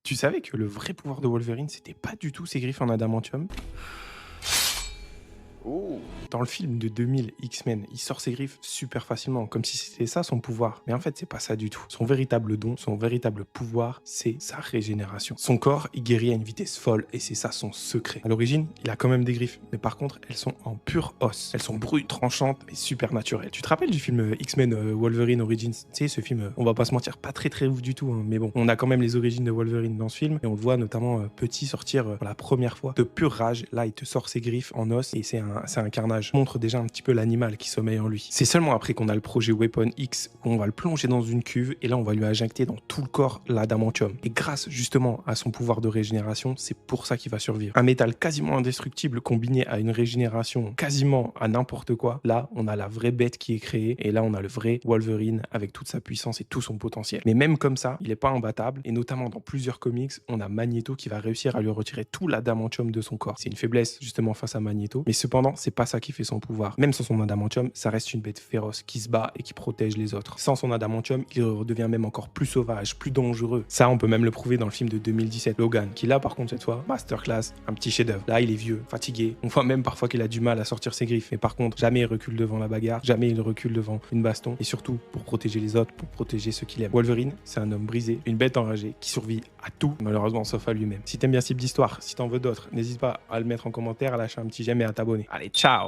Tu savais que le vrai pouvoir de Wolverine, c'était pas du tout ses griffes en adamantium? Oh! Dans le film de 2000, X-Men, il sort ses griffes super facilement, comme si c'était ça son pouvoir. Mais en fait, c'est pas ça du tout. Son véritable don, son véritable pouvoir, c'est sa régénération. Son corps, il guérit à une vitesse folle et c'est ça son secret. À l'origine, il a quand même des griffes, mais par contre, elles sont en pur os. Elles sont brutes, tranchantes, mais super naturelles. Tu te rappelles du film X-Men Wolverine Origins? Tu sais, ce film, on va pas se mentir, pas très ouf du tout, hein, mais bon, on a quand même les origines de Wolverine dans ce film et on le voit notamment petit sortir pour la première fois de pure rage. Là, il te sort ses griffes en os et c'est un carnage. Montre déjà un petit peu l'animal qui sommeille en lui. C'est seulement après qu'on a le projet Weapon X où on va le plonger dans une cuve et là on va lui injecter dans tout le corps l'adamantium. Et grâce justement à son pouvoir de régénération, c'est pour ça qu'il va survivre. Un métal quasiment indestructible combiné à une régénération quasiment à n'importe quoi. Là, on a la vraie bête qui est créée et là on a le vrai Wolverine avec toute sa puissance et tout son potentiel. Mais même comme ça, il n'est pas imbattable et notamment dans plusieurs comics, on a Magneto qui va réussir à lui retirer tout l'adamantium de son corps. C'est une faiblesse justement face à Magneto, mais cependant, c'est pas ça qui fait son pouvoir. Même sans son adamantium, ça reste une bête féroce qui se bat et qui protège les autres. Sans son adamantium, il redevient même encore plus sauvage, plus dangereux. Ça, on peut même le prouver dans le film de 2017, Logan, qui là, par contre, cette fois, masterclass, un petit chef-d'œuvre. Là, il est vieux, fatigué. On voit même parfois qu'il a du mal à sortir ses griffes. Mais par contre, jamais il recule devant la bagarre, jamais il recule devant une baston. Et surtout, pour protéger les autres, pour protéger ceux qu'il aime. Wolverine, c'est un homme brisé, une bête enragée qui survit à tout, malheureusement, sauf à lui-même. Si t'aimes bien ce type d'histoire, si t'en veux d'autres, n'hésite pas à le mettre en commentaire, à lâcher un petit j'aime et à t'abonner. Allez, ciao!